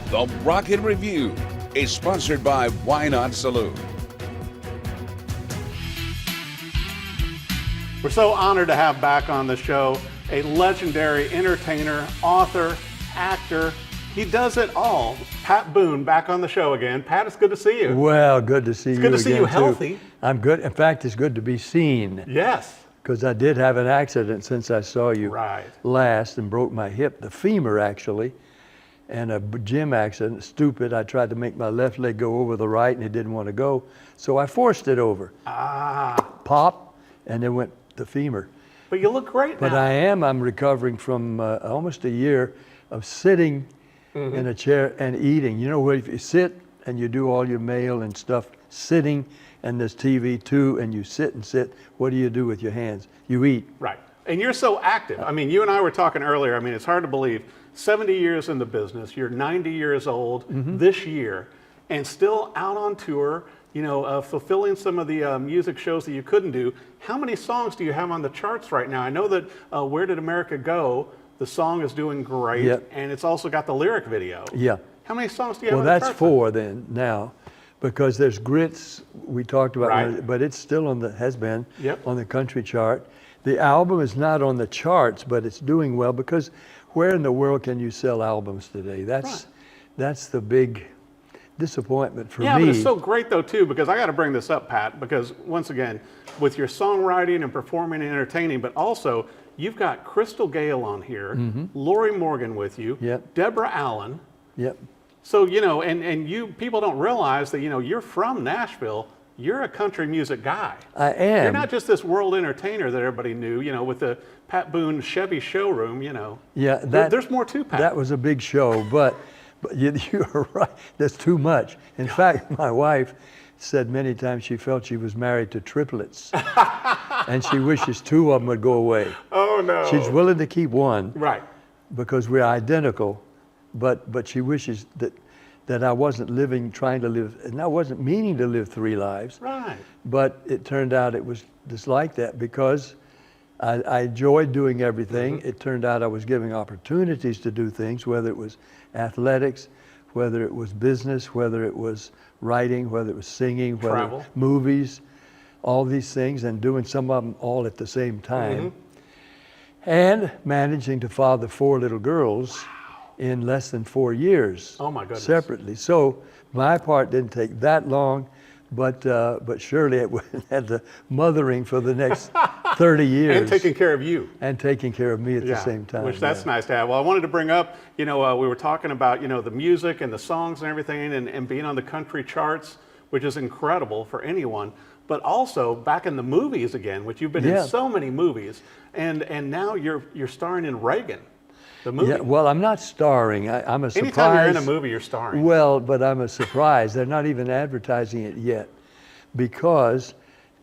The Rocket Review is sponsored by Why Not Saloon. We're so honored to have back on the show a legendary entertainer, author, actor. He does it all. Pat Boone back on the show again. Pat, it's good to see you. Well, good to see you again. It's good to see you healthy. Too. I'm good. In fact, it's good to be seen. Yes. Because I did have an accident since I saw you last and broke my hip, the femur actually, and a gym accident. Stupid. I tried to make my left leg go over the right and it didn't want to go. So I forced it over. Pop, and then went the femur. But you look great now. But I'm recovering from almost a year of sitting in a chair and eating. You know, where if you sit and you do all your mail and stuff sitting, and there's TV too, and you sit and sit, what do you do with your hands? You eat. Right. And you're so active. I mean, you and I were talking earlier. I mean, it's hard to believe. 70 years in the business, you're 90 years old this year, and still out on tour, you know, fulfilling some of the music shows that you couldn't do. How many songs do you have on the charts right now? I know that Where Did America Go? The song is doing great, and it's also got the lyric video. Yeah. How many songs do you have on the charts? Well, that's 4 then now, because there's Grits we talked about, but it's still on the, has been, on the country chart. The album is not on the charts, but it's doing well because where in the world can you sell albums today? That's the big disappointment for me. Yeah, but it's so great though too, because I got to bring this up, Pat, because once again, with your songwriting and performing and entertaining, but also you've got Crystal Gayle on here, Lorri Morgan with you, Deborah Allen. So, you know, and you people don't realize that, you know, you're from Nashville. You're a country music guy. I am. You're not just this world entertainer that everybody knew, you know, with the Pat Boone Chevy Showroom, you know. Yeah, there's more to Pat. That was a big show, but you're right. There's too much. In fact, my wife said many times she felt she was married to triplets, and she wishes 2 of them would go away. Oh no. She's willing to keep 1, because we're identical, but she wishes that I wasn't trying to live, and I wasn't meaning to live 3 lives. But it turned out it was just like that because I enjoyed doing everything. It turned out I was giving opportunities to do things, whether it was athletics, whether it was business, whether it was writing, whether it was singing, whether movies, all these things, and doing some of them all at the same time. And managing to father 4 little girls in less than 4 years. Oh my goodness. Separately. So my part didn't take that long, but surely it had the mothering for the next 30 years. And taking care of you. And taking care of me at the same time. Which that's nice to have. Well, I wanted to bring up, you know, we were talking about, you know, the music and the songs and everything and being on the country charts, which is incredible for anyone. But also back in the movies again, which you've been in so many movies, and now you're starring in Reagan. The movie. Yeah, well, I'm not starring. I'm a surprise. Anytime you're in a movie, you're starring. Well, but I'm a surprise. They're not even advertising it yet, because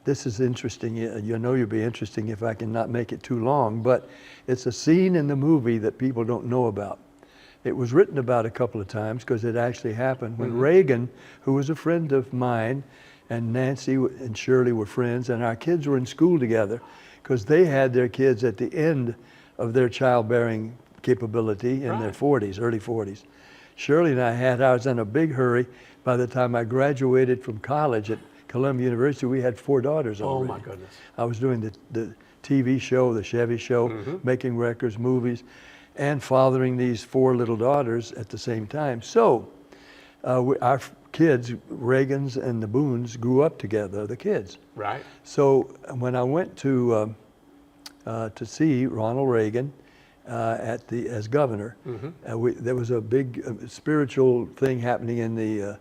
this is interesting. You know, you'll be interesting if I can not make it too long. But it's a scene in the movie that people don't know about. It was written about a couple of times because it actually happened when Reagan, who was a friend of mine, and Nancy and Shirley were friends, and our kids were in school together because they had their kids at the end of their childbearing capability in their 40s, early 40s. Shirley and I was in a big hurry. By the time I graduated from college at Columbia University, we had 4 daughters already. Oh my goodness. I was doing the TV show, the Chevy Show, making records, movies, and fathering these 4 little daughters at the same time. So our kids, Reagans and the Boones, grew up together, the kids. So when I went to see Ronald Reagan, as governor, there was a big spiritual thing happening in the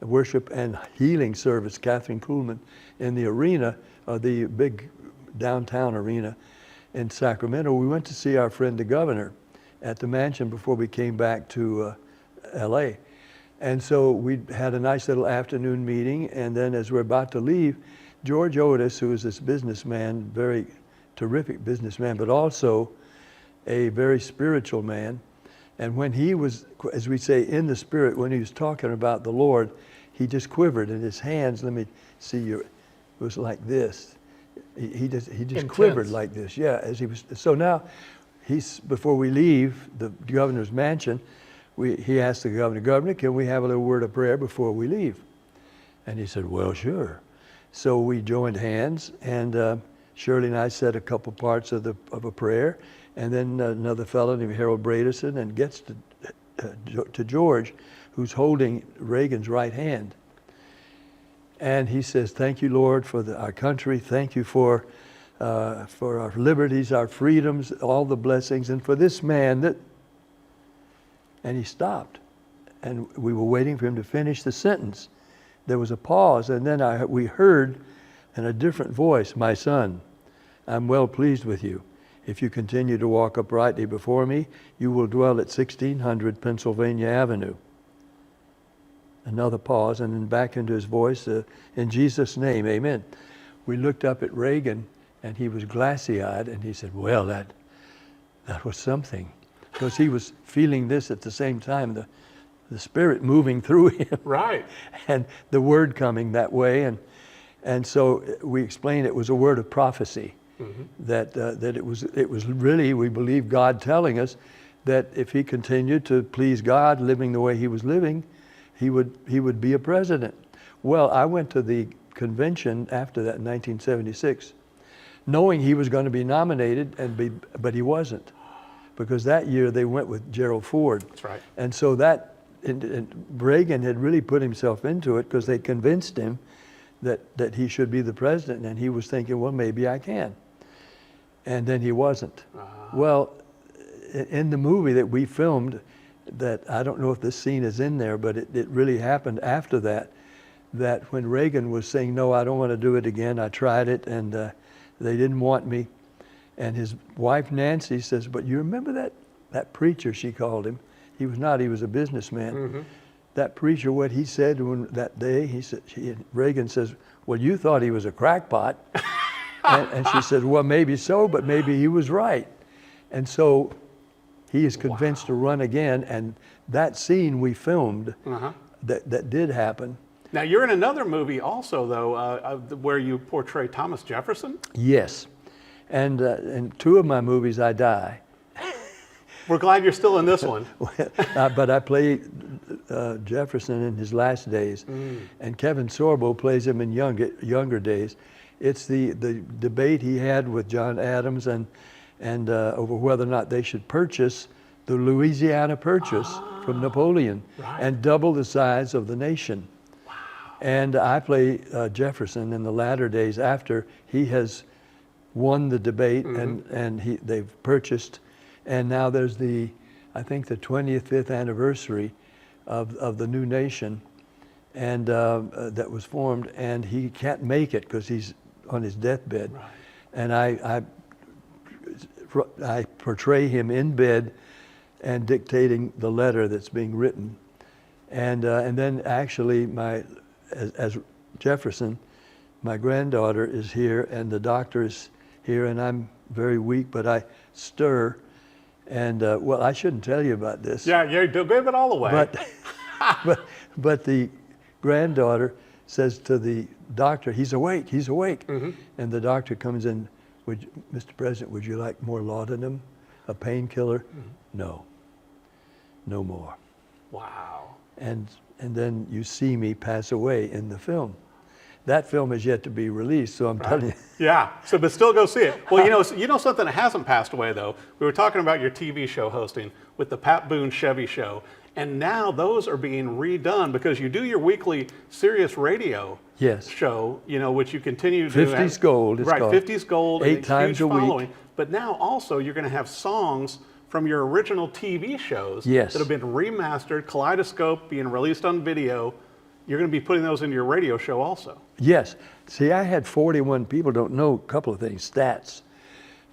worship and healing service, Catherine Kuhlman, in the arena, the big downtown arena in Sacramento. We went to see our friend the governor at the mansion before we came back to LA. And so we had a nice little afternoon meeting, and then as we're about to leave, George Otis, who is this businessman, very terrific businessman, but also a very spiritual man. And when he was, as we say, in the spirit, when he was talking about the Lord, he just quivered in his hands. Let me see, it was like this. He just quivered like this, as he was. So now, before we leave the governor's mansion, he asked the governor, can we have a little word of prayer before we leave? And he said, well, sure. So we joined hands, and Shirley and I said a couple parts of a prayer, and then another fellow named Harold Bradison, and gets to George, who's holding Reagan's right hand. And he says, thank you, Lord, for our country. Thank you for our liberties, our freedoms, all the blessings, and for this man that... And he stopped. And we were waiting for him to finish the sentence. There was a pause, and then we heard in a different voice, my son, I'm well pleased with you. If you continue to walk uprightly before me, you will dwell at 1600 Pennsylvania Avenue. Another pause, and then back into his voice, in Jesus' name, amen. We looked up at Reagan, and he was glassy-eyed, and he said, well, that was something. Because he was feeling this at the same time, the Spirit moving through him. Right. And the word coming that way. And so we explained it was a word of prophecy. Mm-hmm. That it was really, we believe, God telling us that if he continued to please God, living the way he was living, he would be a president. Well, I went to the convention after that in 1976, knowing he was going to be nominated, but he wasn't, because that year they went with Gerald Ford. That's right. And so and Reagan had really put himself into it because they convinced him that he should be the president, and he was thinking, well, maybe I can. And then he wasn't. Well, in the movie that we filmed, that I don't know if this scene is in there, but it really happened after that when Reagan was saying, no, I don't want to do it again. I tried it, and they didn't want me. And his wife, Nancy, says, but you remember that preacher, she called him. He was not, he was a businessman. Mm-hmm. That preacher, what he said that day, Reagan says, well, you thought he was a crackpot. and she said, well, maybe so, but maybe he was right. And so he is convinced to run again, and that scene we filmed, that did happen. Now, you're in another movie also, though, where you portray Thomas Jefferson? Yes. And in two of my movies, I die. We're glad you're still in this one. But I play Jefferson in his last days, and Kevin Sorbo plays him in younger days. It's the debate he had with John Adams and over whether or not they should purchase the Louisiana Purchase from Napoleon and double the size of the nation. Wow. And I play Jefferson in the latter days after he has won the debate, and they've purchased. And now there's I think the 25th anniversary of the new nation, and that was formed, and he can't make it because he's on his deathbed. Right. And I portray him in bed and dictating the letter that's being written. And then actually as Jefferson, my granddaughter is here, and the doctor is here, and I'm very weak, but I stir. And well, I shouldn't tell you about this. Yeah, you give it all away. But the granddaughter says to the doctor, he's awake. Mm-hmm. And the doctor comes in, Mr. President, would you like more laudanum, a painkiller? Mm-hmm. No more. Wow. And then you see me pass away in the film. That film is yet to be released, so I'm telling you. Yeah, but still go see it. Well, you know something that hasn't passed away, though? We were talking about your TV show hosting with the Pat Boone Chevy Show, and now those are being redone because you do your weekly Sirius Radio show, which you continue to do. 50's Gold, it's called. 50's Gold. 8 times a week. But now also you're going to have songs from your original TV shows that have been remastered, Kaleidoscope being released on video. You're going to be putting those into your radio show also. Yes. See, I had 41, people don't know a couple of things, stats.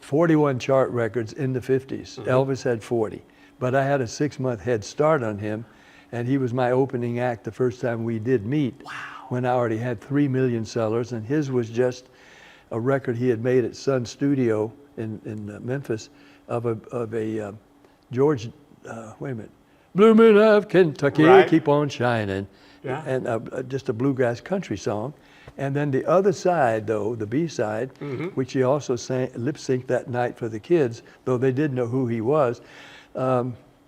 41 chart records in the 50s. Mm-hmm. Elvis had 40. But I had a 6-month head start on him, and he was my opening act the first time we did meet. Wow. When I already had 3 million sellers, and his was just a record he had made at Sun Studio in Memphis of a George, wait a minute, Bloomin' of Kentucky, keep on shining. Yeah. And just a bluegrass country song. And then the other side, though, the B-side, which he also lip-synced that night for the kids, though they didn't know who he was,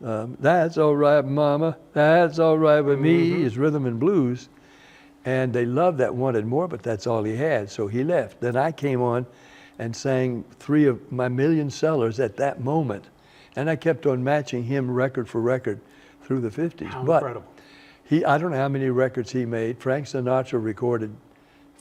That's all right, Mama. That's all right with me is rhythm and blues. And they loved that, wanted more, but that's all he had. So he left. Then I came on and sang 3 of my million sellers at that moment. And I kept on matching him record for record through the 50s. How but incredible. I don't know how many records he made. Frank Sinatra recorded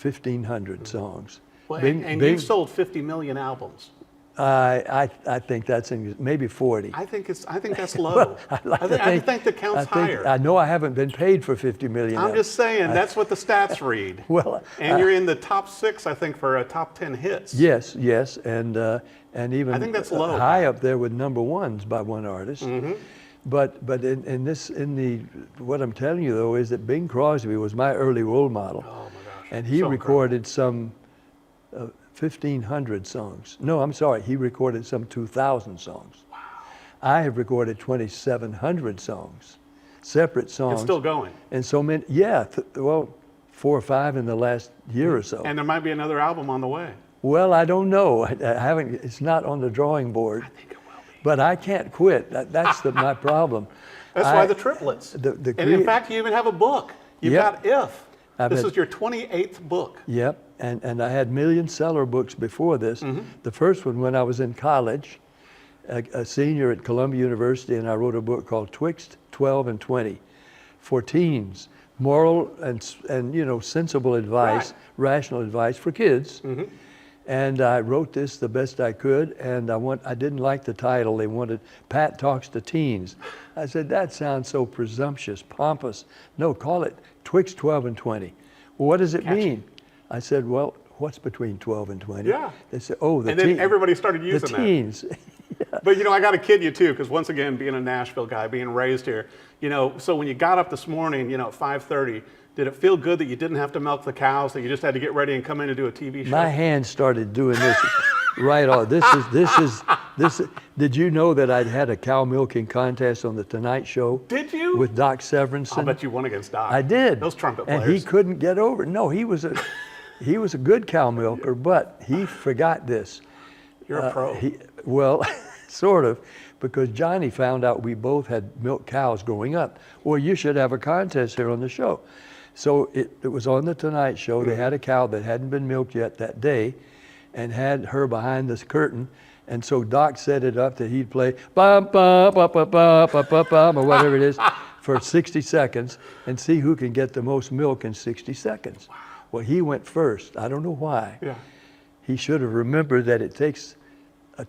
1,500 songs. Well, and you've sold 50 million albums. I think that's maybe 40. I think that's low. I think the count's higher. I know I haven't been paid for 50 million. I'm just saying, that's what the stats read. Well, and you're in the top 6, I think, for top 10 hits. Yes, and even I think that's low. High up there with number ones by one artist. But what I'm telling you though is that Bing Crosby was my early role model. Oh my gosh! And he recorded some 1,500 songs. No, I'm sorry, he recorded some 2,000 songs. Wow. I have recorded 2,700 songs, separate songs. It's still going. And so many, yeah, 4 or 5 in the last year or so. And there might be another album on the way. Well, I don't know. I haven't. It's not on the drawing board. I think it will be. But I can't quit. That's my problem. That's why the triplets. And in fact, you even have a book. You've got If. This is your 28th book. Yep. And I had million seller books before this. The first one when I was in college, a senior at Columbia University, and I wrote a book called Twixt 12 and 20 for teens. Moral and sensible advice, rational advice for kids. And I wrote this the best I could, and I didn't like the title. They wanted Pat Talks to Teens. I said, that sounds so presumptuous, pompous. No, call it Twixt 12 and 20. Well, what does it mean? I said, well, what's between 12 and 20? Yeah. They said, oh, and then everybody started using the teens. Yeah. But I got to kid you too, because once again, being a Nashville guy, being raised here, so when you got up this morning, at 5:30, did it feel good that you didn't have to milk the cows, that you just had to get ready and come in and do a TV show? My hands started doing this right off. This. Did you know that I'd had a cow milking contest on the Tonight Show? Did you? With Doc Severinsen. I'll bet you won against Doc. I did. Those trumpet players. And he couldn't get over it. No, he was a good cow milker, but he forgot this. You're a pro. Well, sort of, because Johnny found out we both had milked cows growing up. Well, you should have a contest here on the show. So it was on the Tonight Show. They had a cow that hadn't been milked yet that day and had her behind this curtain. And so Doc set it up that he'd play bum, bum, bum, bum, bum, bum, bum, bum, or whatever it is for 60 seconds and see who can get the most milk in 60 seconds. Wow. Well, he went first. I don't know why. Yeah. He should have remembered that it takes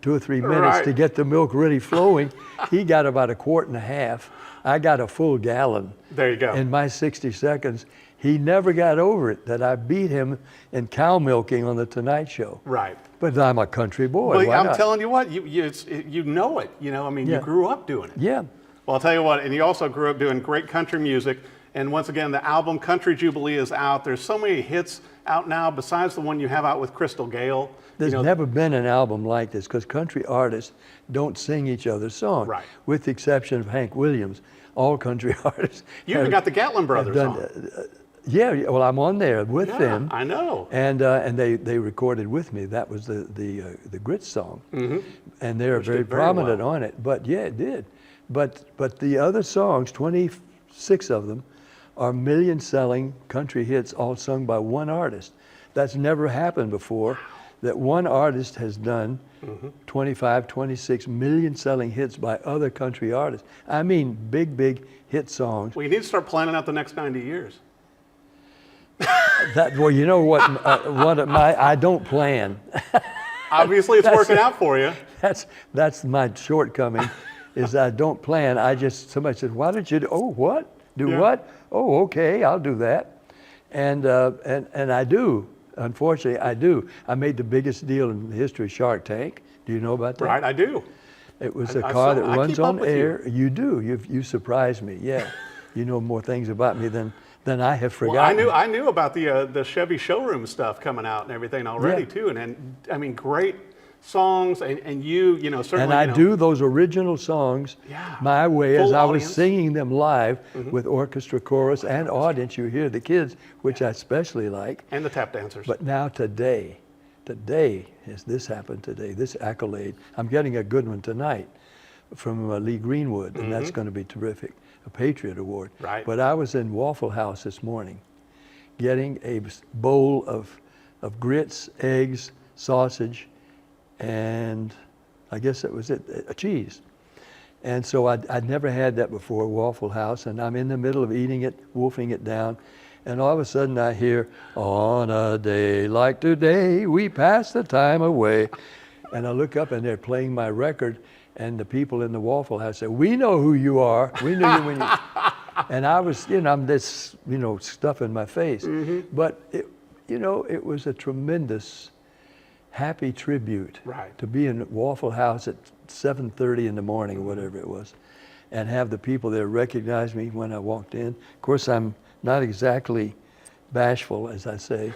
2 or 3 minutes to get the milk really flowing. He got about 1.5 quarts. I got a full gallon. There you go. In my 60 seconds. He never got over it that I beat him in cow milking on the Tonight Show. Right. But I'm a country boy. Well, I'm telling you what, you know it. You grew up doing it. Yeah. Well, I'll tell you what, and you also grew up doing great country music. And once again, the album Country Jubilee is out. There's so many hits out now besides the one you have out with Crystal Gayle. There's never been an album like this because country artists don't sing each other's songs. Right. With the exception of Hank Williams. All country artists. You even got the Gatlin Brothers on. Yeah, well, I'm on there with them. I know. And they recorded with me. That was the Grits song. And they're very prominent on it. But yeah, it did. But the other songs, 26 of them, are million-selling country hits, all sung by one artist. That's never happened before. That one artist has done 25, 26 million-selling hits by other country artists. I mean, big hit songs. Well, you need to start planning out the next 90 years. Well, you know what? I don't plan. Obviously, it's working out for you. That's my shortcoming, is I don't plan. Somebody said, "Why don't you do?" Oh, what? Do what? Oh, okay, I'll do that. And I do. Unfortunately, I do. I made the biggest deal in the history of Shark Tank. Do you know about that? Right, I do. It was a car that runs on air. You do. You surprised me. Yeah, you know more things about me than I have forgotten. Well, I knew about the Chevy Showroom stuff coming out and everything already too, and I mean great songs, and you certainly. And I do those original songs my way as I was singing them live with orchestra, chorus, and audience. You hear the kids, which I especially like. And the tap dancers. But now today has this happened today, this accolade. I'm getting a good one tonight. Lee Greenwood, and that's going to be terrific, a Patriot Award. Right. But I was in Waffle House this morning getting a bowl of grits, eggs, sausage, and I guess that was it, a cheese. And so I'd never had that before, Waffle House, and I'm in the middle of eating it, wolfing it down, and all of a sudden I hear, on a day like today, we pass the time away. And I look up and they're playing my record, and the people in the Waffle House say, we know who you are. We knew you when you... And I was, I'm this, stuff in my face. But, it was a tremendous, happy tribute to be in Waffle House at 7:30 in the morning, or whatever it was, and have the people there recognize me when I walked in. Of course, I'm not exactly bashful, as I say,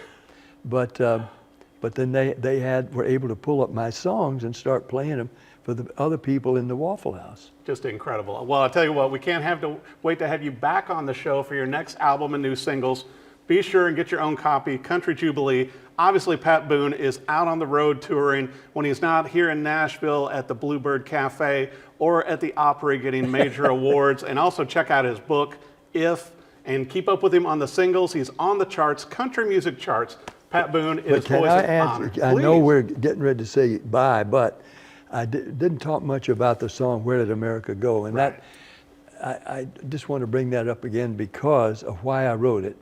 but then they were able to pull up my songs and start playing them for the other people in the Waffle House. Just incredible. Well, I'll tell you what, we can't wait to have you back on the show for your next album and new singles. Be sure and get your own copy, Country Jubilee. Obviously, Pat Boone is out on the road touring when he's not here in Nashville at the Bluebird Cafe or at the Opry getting major awards. And also check out his book, If, and keep up with him on the singles. He's on the charts, country music charts. Pat Boone is always an honor. I know we're getting ready to say bye, but I didn't talk much about the song, Where Did America Go? And that, I just want to bring that up again because of why I wrote it.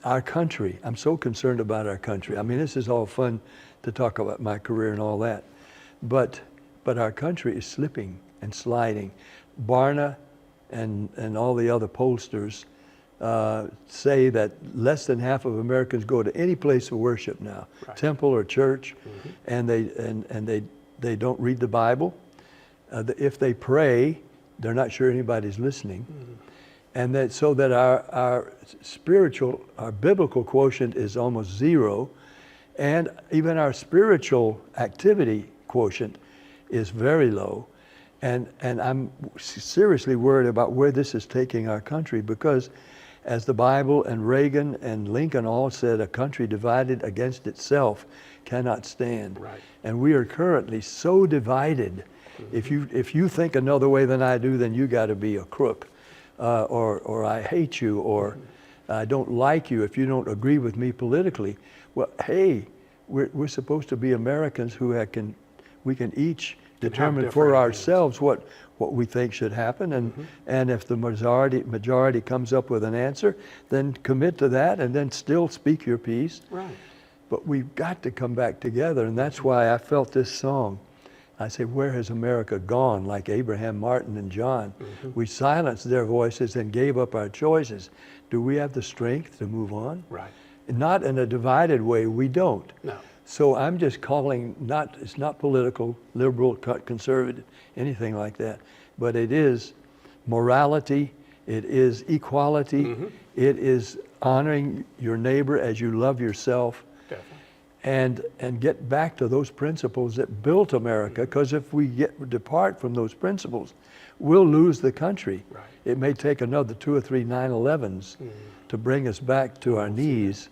Our country, I'm so concerned about our country. I mean, this is all fun to talk about my career and all that, but our country is slipping and sliding. Barna and all the other pollsters say that less than half of Americans go to any place of worship now, temple or church, and they don't read the Bible. If they pray, they're not sure anybody's listening. And that so that our biblical quotient is almost zero, and even our spiritual activity quotient is very low. And I'm seriously worried about where this is taking our country, because as the Bible and Reagan and Lincoln all said, a country divided against itself cannot stand. Right. And we are currently so divided. If you think another way than I do, then you got to be a crook. Or I hate you, or I don't like you if you don't agree with me politically. Well, hey, we're supposed to be Americans who we can each determine for ourselves what we think should happen, and if the majority comes up with an answer, then commit to that, and then still speak your piece. Right. But we've got to come back together, and that's why I felt this song. I say, where has America gone? Like Abraham, Martin, and John. We silenced their voices and gave up our choices. Do we have the strength to move on? Right. Not in a divided way, we don't. No. So I'm just calling, it's not political, liberal, conservative, anything like that, but it is morality, it is equality, it is honoring your neighbor as you love yourself. And get back to those principles that built America, because if we depart from those principles, we'll lose the country. Right. It may take another 2 or 3 9/11s to bring us back to our knees,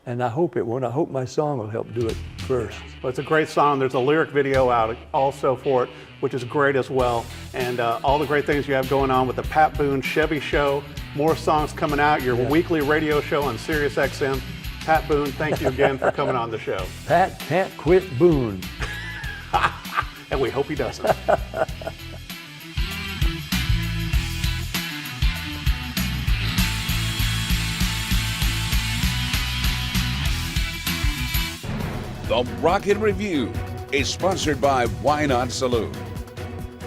and I hope it won't. I hope my song will help do it first. Well, it's a great song. There's a lyric video out also for it, which is great as well, and all the great things you have going on with the Pat Boone Chevy Show. More songs coming out, your weekly radio show on Sirius XM. Pat Boone, thank you again for coming on the show. Pat can't quit Boone. And we hope he doesn't. The Rocket Review is sponsored by Why Not Saloon.